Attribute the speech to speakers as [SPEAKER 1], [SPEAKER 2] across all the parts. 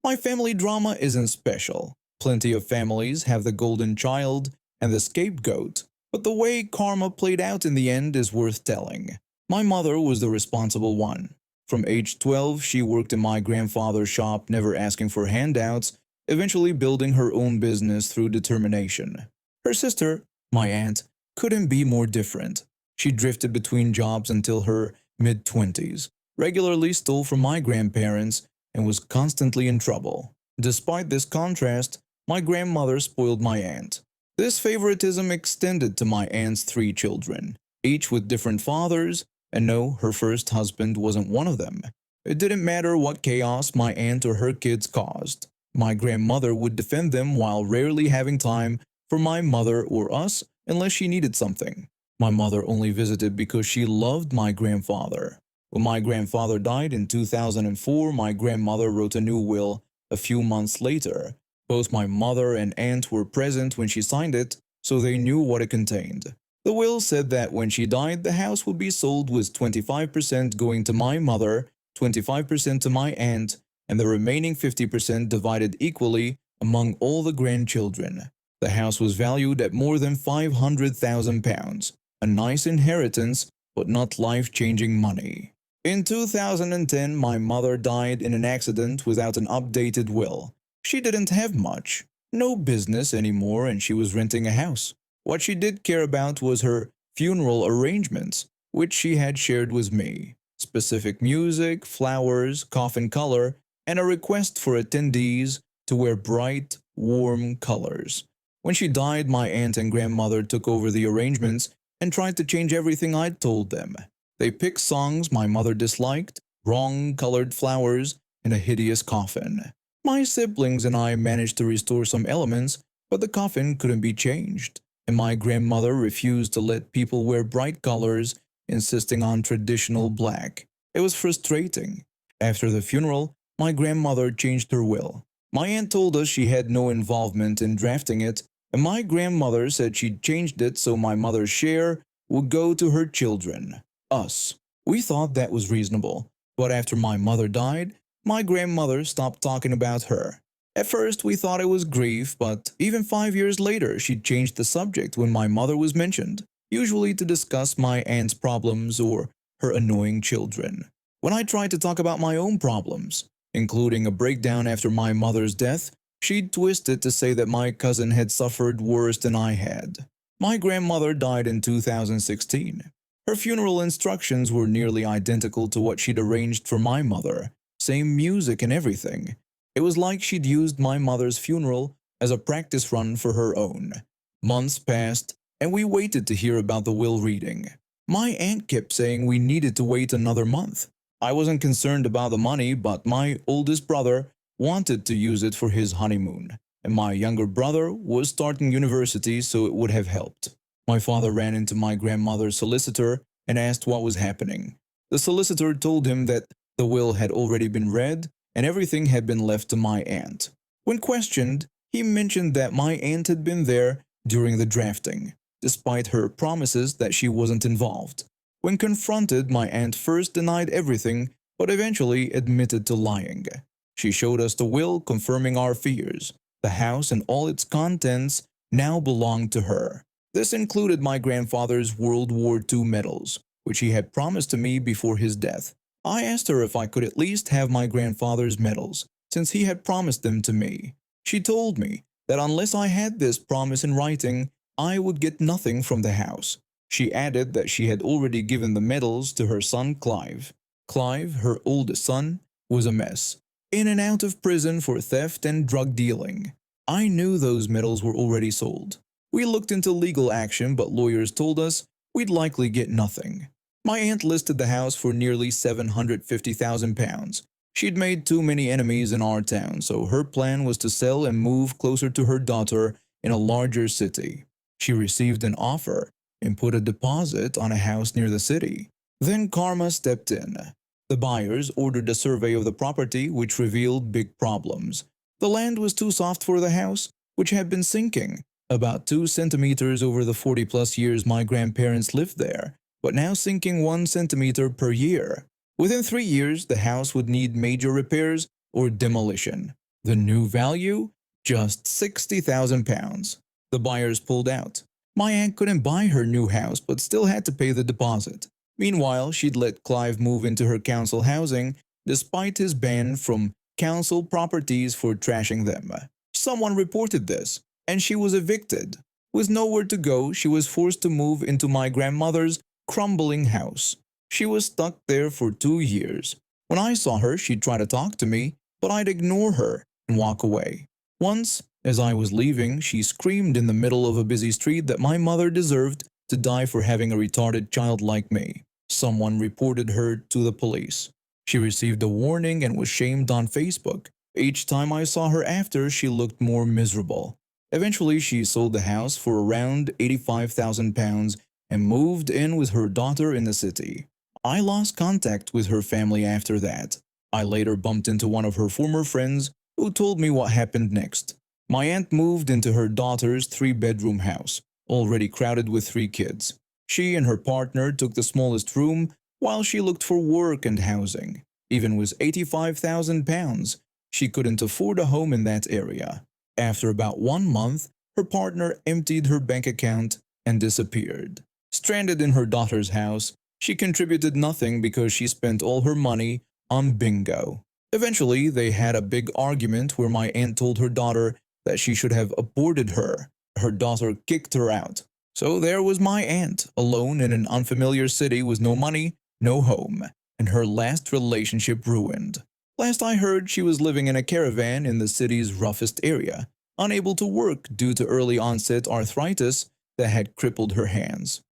[SPEAKER 1] My family drama isn't special. Plenty of families have the golden child and the scapegoat, but the way karma played out in the end is worth telling. My mother was the responsible one. From age 12, she worked in my grandfather's shop, never asking for handouts, eventually building her own business through determination. Her sister, my aunt, couldn't be more different. She drifted between jobs until her mid-20s, regularly stole from my grandparents, and was constantly in trouble. Despite this contrast, my grandmother spoiled my aunt. This favoritism extended to my aunt's three children, each with different fathers, and no, her first husband wasn't one of them. It didn't matter what chaos my aunt or her kids caused. My grandmother would defend them while rarely having time for my mother or us unless she needed something. My mother only visited because she loved my grandfather. When my grandfather died in 2004, my grandmother wrote a new will a few months later. Both my mother and aunt were present when she signed it, so they knew what it contained. The will said that when she died, the house would be sold with 25% going to my mother, 25% to my aunt, and the remaining 50% divided equally among all the grandchildren. The house was valued at more than £500,000, a nice inheritance, but not life-changing money. In 2010, my mother died in an accident without an updated will. She didn't have much, no business anymore, and she was renting a house. What she did care about was her funeral arrangements, which she had shared with me. Specific music, flowers, coffin color, and a request for attendees to wear bright, warm colors. When she died, my aunt and grandmother took over the arrangements and tried to change everything I'd told them. They picked songs my mother disliked, wrong colored flowers, and a hideous coffin. My siblings and I managed to restore some elements, but the coffin couldn't be changed, and my grandmother refused to let people wear bright colors, insisting on traditional black. It was frustrating. After the funeral, my grandmother changed her will. My aunt told us she had no involvement in drafting it, and my grandmother said she'd changed it so my mother's share would go to her children, us. We thought that was reasonable, but after my mother died, my grandmother stopped talking about her. At first we thought it was grief, but even 5 years later she changed the subject when my mother was mentioned, usually to discuss my aunt's problems or her annoying children. When I tried to talk about my own problems, including a breakdown after my mother's death, she'd twist it to say that my cousin had suffered worse than I had. My grandmother died in 2016. Her funeral instructions were nearly identical to what she'd arranged for my mother, same music and everything. It was like she'd used my mother's funeral as a practice run for her own. Months passed, and we waited to hear about the will reading. My aunt kept saying we needed to wait another month. I wasn't concerned about the money, but my oldest brother wanted to use it for his honeymoon, and my younger brother was starting university, so it would have helped. My father ran into my grandmother's solicitor and asked what was happening. The solicitor told him that the will had already been read and everything had been left to my aunt. When questioned, he mentioned that my aunt had been there during the drafting, despite her promises that she wasn't involved. When confronted, my aunt first denied everything, but eventually admitted to lying. She showed us the will, confirming our fears. The house and all its contents now belonged to her. This included my grandfather's World War II medals, which he had promised to me before his death. I asked her if I could at least have my grandfather's medals, since he had promised them to me. She told me that unless I had this promise in writing, I would get nothing from the house. She added that she had already given the medals to her son Clive. Clive, her oldest son, was a mess, in and out of prison for theft and drug dealing. I knew those medals were already sold. We looked into legal action, but lawyers told us we'd likely get nothing. My aunt listed the house for nearly £750,000. She'd made too many enemies in our town, so her plan was to sell and move closer to her daughter in a larger city. She received an offer and put a deposit on a house near the city. Then karma stepped in. The buyers ordered a survey of the property, which revealed big problems. The land was too soft for the house, which had been sinking about 2 centimeters over the 40-plus years my grandparents lived there, but now sinking 1 centimeter per year. Within 3 years, the house would need major repairs or demolition. The new value? Just £60,000. The buyers pulled out. My aunt couldn't buy her new house but still had to pay the deposit. Meanwhile, she'd let Clive move into her council housing despite his ban from council properties for trashing them. Someone reported this, and she was evicted. With nowhere to go, she was forced to move into my grandmother's crumbling house. She was stuck there for 2 years. When I saw her, she'd try to talk to me, but I'd ignore her and walk away. Once, as I was leaving, she screamed in the middle of a busy street that my mother deserved to die for having a retarded child like me. Someone reported her to the police. She received a warning and was shamed on Facebook. Each time I saw her after, she looked more miserable. Eventually, she sold the house for around £85,000 and moved in with her daughter in the city. I lost contact with her family after that. I later bumped into one of her former friends who told me what happened next. My aunt moved into her daughter's 3-bedroom house, already crowded with 3 kids. She and her partner took the smallest room while she looked for work and housing. Even with £85,000, she couldn't afford a home in that area. After about 1 month, her partner emptied her bank account and disappeared. Stranded in her daughter's house, she contributed nothing because she spent all her money on bingo. Eventually, they had a big argument where my aunt told her daughter that she should have aborted her. Her daughter kicked her out. So there was my aunt, alone in an unfamiliar city with no money, no home, and her last relationship ruined. Last I heard, she was living in a caravan in the city's roughest area, unable to work due to early onset arthritis that had crippled her hands.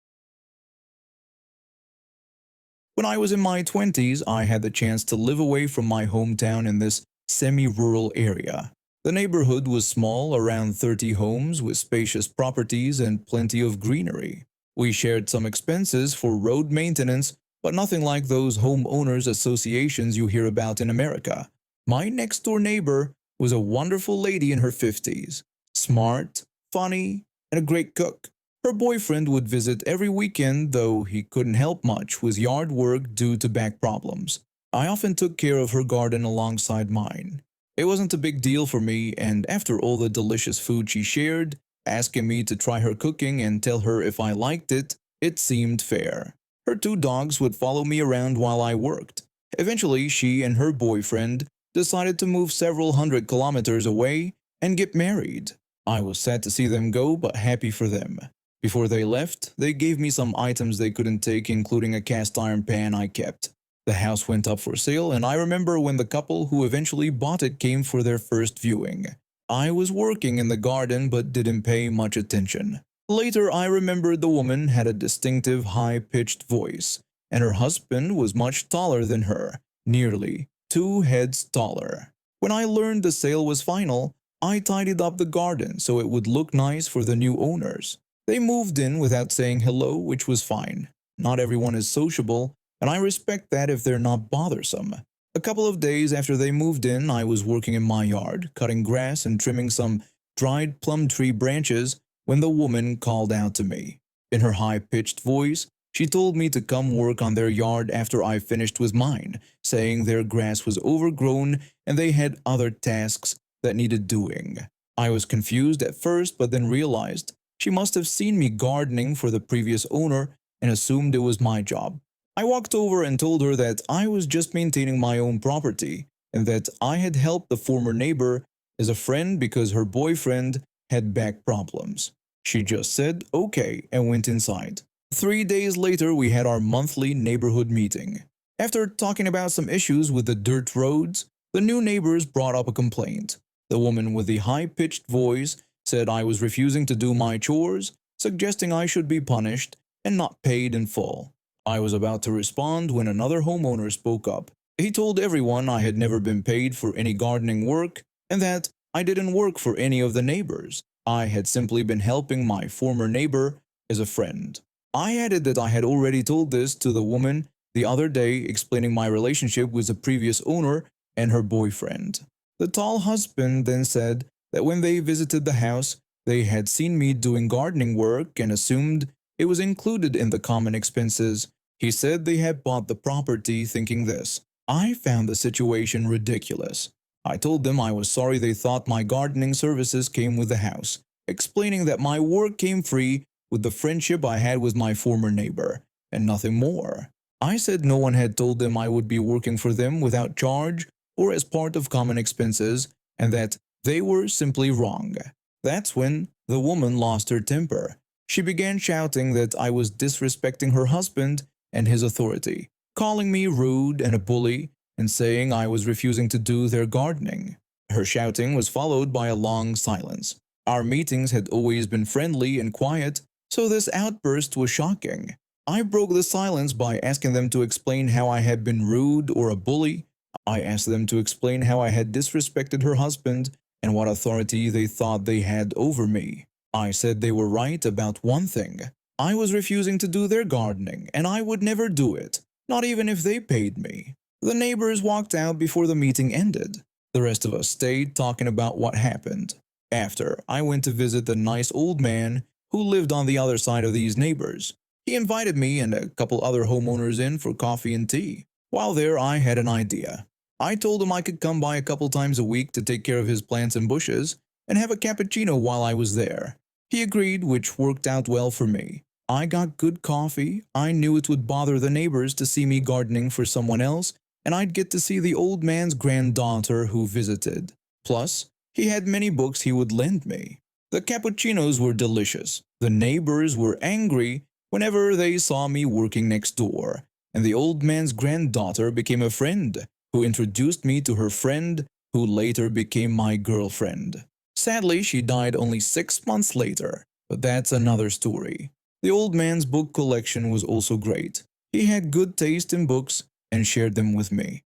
[SPEAKER 1] When I was in my 20s, I had the chance to live away from my hometown in this semi-rural area. The neighborhood was small, around 30 homes with spacious properties and plenty of greenery. We shared some expenses for road maintenance, but nothing like those homeowners associations you hear about in America. My next-door neighbor was a wonderful lady in her 50s, smart, funny, and a great cook. Her boyfriend would visit every weekend, though he couldn't help much with yard work due to back problems. I often took care of her garden alongside mine. It wasn't a big deal for me, and after all the delicious food she shared, asking me to try her cooking and tell her if I liked it, it seemed fair. Her 2 dogs would follow me around while I worked. Eventually, she and her boyfriend decided to move several hundred kilometers away and get married. I was sad to see them go, but happy for them. Before they left, they gave me some items they couldn't take, including a cast iron pan I kept. The house went up for sale, and I remember when the couple who eventually bought it came for their first viewing. I was working in the garden but didn't pay much attention. Later, I remembered the woman had a distinctive high-pitched voice, and her husband was much taller than her, nearly 2 heads taller. When I learned the sale was final, I tidied up the garden so it would look nice for the new owners. They moved in without saying hello, which was fine. Not everyone is sociable, and I respect that if they're not bothersome. A couple of days after they moved in, I was working in my yard, cutting grass and trimming some dried plum tree branches when the woman called out to me. In her high-pitched voice, she told me to come work on their yard after I finished with mine, saying their grass was overgrown and they had other tasks that needed doing. I was confused at first, but then realized she must have seen me gardening for the previous owner and assumed it was my job. I walked over and told her that I was just maintaining my own property and that I had helped the former neighbor as a friend because her boyfriend had back problems. She just said okay and went inside. 3 days later, we had our monthly neighborhood meeting. After talking about some issues with the dirt roads, the new neighbors brought up a complaint. The woman with the high-pitched voice said I was refusing to do my chores, suggesting I should be punished and not paid in full. I was about to respond when another homeowner spoke up. He told everyone I had never been paid for any gardening work and that I didn't work for any of the neighbors. I had simply been helping my former neighbor as a friend. I added that I had already told this to the woman the other day, explaining my relationship with the previous owner and her boyfriend. The tall husband then said that when they visited the house, they had seen me doing gardening work and assumed it was included in the common expenses He said they had bought the property thinking this. I found the situation ridiculous. I told them I was sorry they thought my gardening services came with the house, explaining that my work came free with the friendship I had with my former neighbor, and nothing more. I said no one had told them I would be working for them without charge or as part of common expenses, and that they were simply wrong. That's when the woman lost her temper. She began shouting that I was disrespecting her husband and his authority, calling me rude and a bully, and saying I was refusing to do their gardening. Her shouting was followed by a long silence. Our meetings had always been friendly and quiet, so this outburst was shocking. I broke the silence by asking them to explain how I had been rude or a bully. I asked them to explain how I had disrespected her husband and what authority they thought they had over me. I said they were right about one thing. I was refusing to do their gardening, and I would never do it, not even if they paid me. The neighbors walked out before the meeting ended. The rest of us stayed talking about what happened. After, I went to visit the nice old man who lived on the other side of these neighbors. He invited me and a couple other homeowners in for coffee and tea. While there, I had an idea. I told him I could come by a couple times a week to take care of his plants and bushes and have a cappuccino while I was there. He agreed, which worked out well for me. I got good coffee, I knew it would bother the neighbors to see me gardening for someone else, and I'd get to see the old man's granddaughter who visited. Plus, he had many books he would lend me. The cappuccinos were delicious. The neighbors were angry whenever they saw me working next door, and the old man's granddaughter became a friend who introduced me to her friend who later became my girlfriend. Sadly, she died only 6 months later, but that's another story. The old man's book collection was also great. He had good taste in books and shared them with me.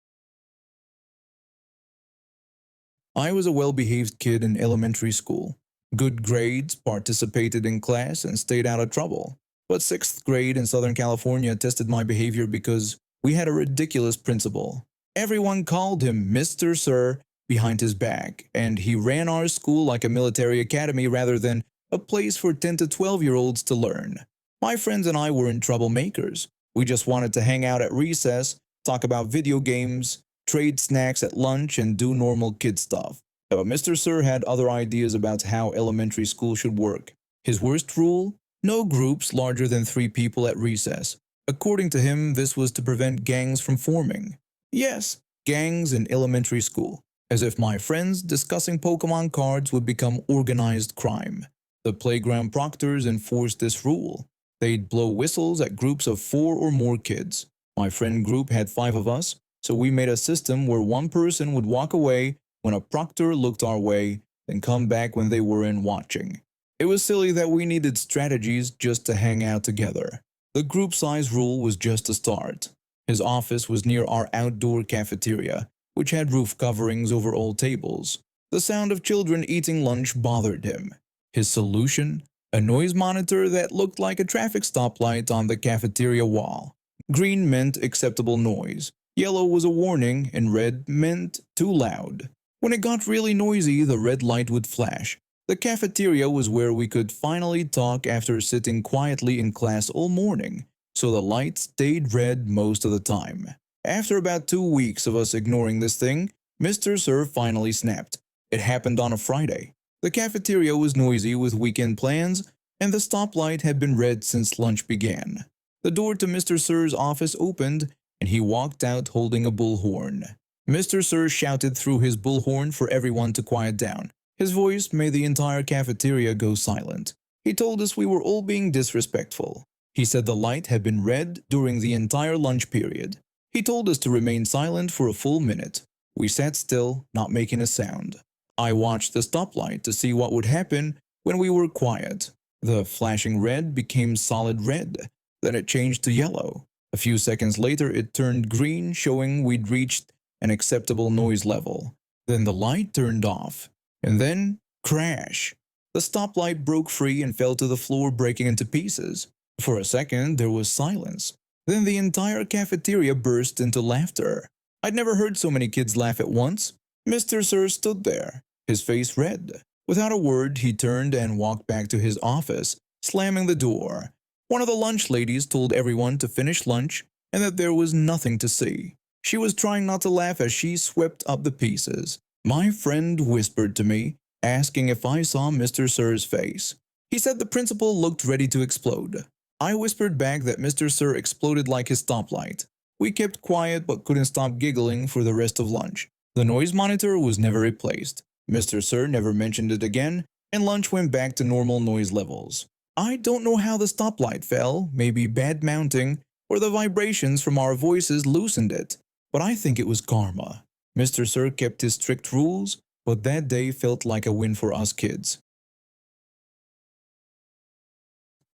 [SPEAKER 1] I was a well-behaved kid in elementary school. Good grades, participated in class, and stayed out of trouble. But 6th grade in Southern California tested my behavior because we had a ridiculous principal. Everyone called him Mr. Sir behind his back, and he ran our school like a military academy rather than a place for 10 to 12-year-olds to learn. My friends and I weren't troublemakers. We just wanted to hang out at recess, talk about video games, trade snacks at lunch, and do normal kid stuff. But Mr. Sir had other ideas about how elementary school should work. His worst rule? No groups larger than 3 people at recess. According to him, this was to prevent gangs from forming. Yes, gangs in elementary school. As if my friends discussing Pokemon cards would become organized crime. The playground proctors enforced this rule. They'd blow whistles at groups of 4 or more kids. My friend group had 5 of us, so we made a system where one person would walk away when a proctor looked our way, then come back when they weren't watching. It was silly that we needed strategies just to hang out together. The group size rule was just a start. His office was near our outdoor cafeteria, which had roof coverings over all tables. The sound of children eating lunch bothered him. His solution? A noise monitor that looked like a traffic stoplight on the cafeteria wall. Green meant acceptable noise. Yellow was a warning, and red meant too loud. When it got really noisy, the red light would flash. The cafeteria was where we could finally talk after sitting quietly in class all morning, so the light stayed red most of the time. After about 2 weeks of us ignoring this thing, Mr. Sir finally snapped. It happened on a Friday. The cafeteria was noisy with weekend plans, and the stoplight had been red since lunch began. The door to Mr. Sir's office opened, and he walked out holding a bullhorn. Mr. Sir shouted through his bullhorn for everyone to quiet down. His voice made the entire cafeteria go silent. He told us we were all being disrespectful. He said the light had been red during the entire lunch period. He told us to remain silent for a full minute. We sat still, not making a sound. I watched the stoplight to see what would happen when we were quiet. The flashing red became solid red. Then it changed to yellow. A few seconds later it turned green, showing we'd reached an acceptable noise level. Then the light turned off. And then, crash! The stoplight broke free and fell to the floor, breaking into pieces. For a second there was silence. Then the entire cafeteria burst into laughter. I'd never heard so many kids laugh at once. Mr. Sir stood there, his face red. Without a word, he turned and walked back to his office, slamming the door. One of the lunch ladies told everyone to finish lunch and that there was nothing to see. She was trying not to laugh as she swept up the pieces. My friend whispered to me, asking if I saw Mr. Sir's face. He said the principal looked ready to explode. I whispered back that Mr. Sir exploded like his stoplight. We kept quiet but couldn't stop giggling for the rest of lunch. The noise monitor was never replaced. Mr. Sir never mentioned it again, and lunch went back to normal noise levels. I don't know how the stoplight fell, maybe bad mounting, or the vibrations from our voices loosened it, but I think it was karma. Mr. Sir kept his strict rules, but that day felt like a win for us kids.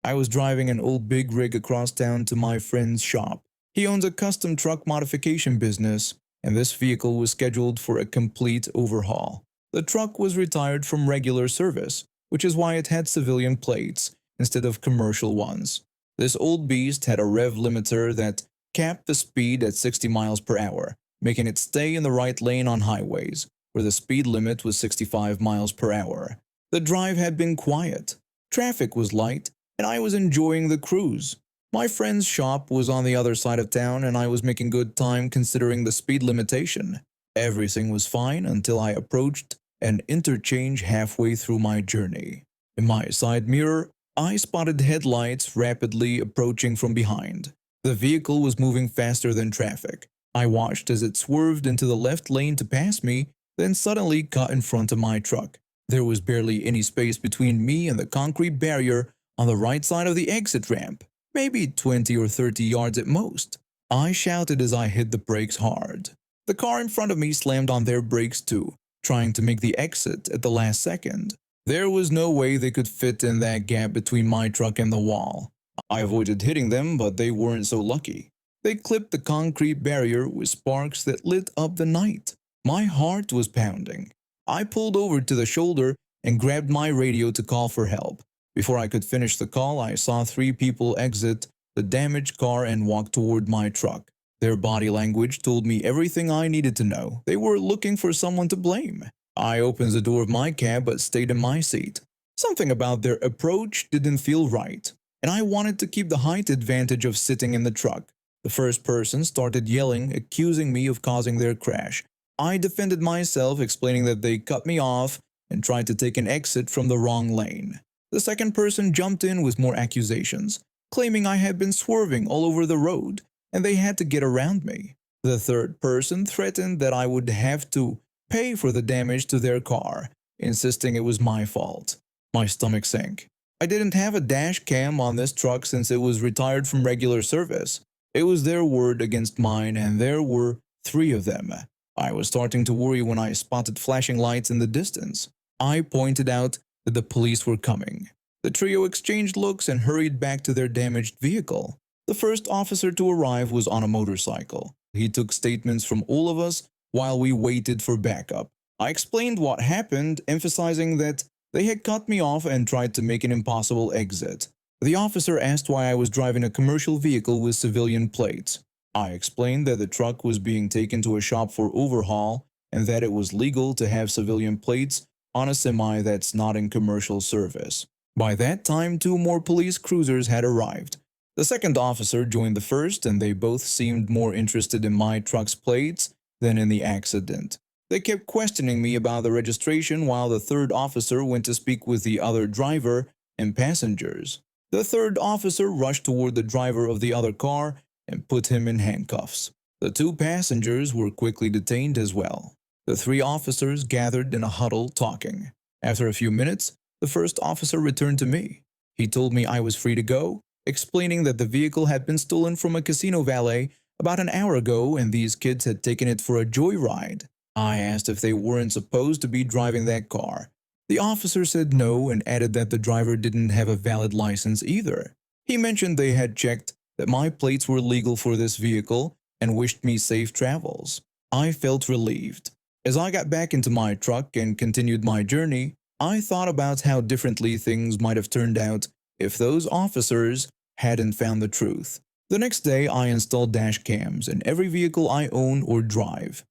[SPEAKER 1] I was driving an old big rig across town to my friend's shop. He owns a custom truck modification business, and this vehicle was scheduled for a complete overhaul. The truck was retired from regular service, which is why it had civilian plates instead of commercial ones. This old beast had a rev limiter that capped the speed at 60 miles per hour, making it stay in the right lane on highways, where the speed limit was 65 miles per hour. The drive had been quiet, traffic was light, and I was enjoying the cruise. My friend's shop was on the other side of town and I was making good time considering the speed limitation. Everything was fine until I approached an interchange halfway through my journey. In my side mirror, I spotted headlights rapidly approaching from behind. The vehicle was moving faster than traffic. I watched as it swerved into the left lane to pass me, then suddenly cut in front of my truck. There was barely any space between me and the concrete barrier on the right side of the exit ramp, maybe 20 or 30 yards at most. I shouted as I hit the brakes hard. The car in front of me slammed on their brakes too, trying to make the exit at the last second. There was no way they could fit in that gap between my truck and the wall. I avoided hitting them, but they weren't so lucky. They clipped the concrete barrier with sparks that lit up the night. My heart was pounding. I pulled over to the shoulder and grabbed my radio to call for help. Before I could finish the call, I saw 3 people exit the damaged car and walk toward my truck. Their body language told me everything I needed to know. They were looking for someone to blame. I opened the door of my cab but stayed in my seat. Something about their approach didn't feel right, and I wanted to keep the height advantage of sitting in the truck. The first person started yelling, accusing me of causing their crash. I defended myself, explaining that they cut me off and tried to take an exit from the wrong lane. The second person jumped in with more accusations, claiming I had been swerving all over the road and they had to get around me. The third person threatened that I would have to pay for the damage to their car, insisting it was my fault. My stomach sank. I didn't have a dash cam on this truck since it was retired from regular service. It was their word against mine, and there were 3 of them. I was starting to worry when I spotted flashing lights in the distance. I pointed out that the police were coming. The trio exchanged looks and hurried back to their damaged vehicle. The first officer to arrive was on a motorcycle. He took statements from all of us while we waited for backup. I explained what happened, emphasizing that they had cut me off and tried to make an impossible exit. The officer asked why I was driving a commercial vehicle with civilian plates. I explained that the truck was being taken to a shop for overhaul and that it was legal to have civilian plates on a semi that's not in commercial service. By that time, 2 more police cruisers had arrived. The second officer joined the first, and they both seemed more interested in my truck's plates than in the accident. They kept questioning me about the registration while the third officer went to speak with the other driver and passengers. The third officer rushed toward the driver of the other car and put him in handcuffs. The 2 passengers were quickly detained as well. The 3 officers gathered in a huddle talking. After a few minutes, the first officer returned to me. He told me I was free to go, explaining that the vehicle had been stolen from a casino valet about an hour ago and these kids had taken it for a joyride. I asked if they weren't supposed to be driving that car. The officer said no and added that the driver didn't have a valid license either. He mentioned they had checked that my plates were legal for this vehicle and wished me safe travels. I felt relieved. As I got back into my truck and continued my journey, I thought about how differently things might have turned out if those officers hadn't found the truth. The next day, I installed dash cams in every vehicle I own or drive.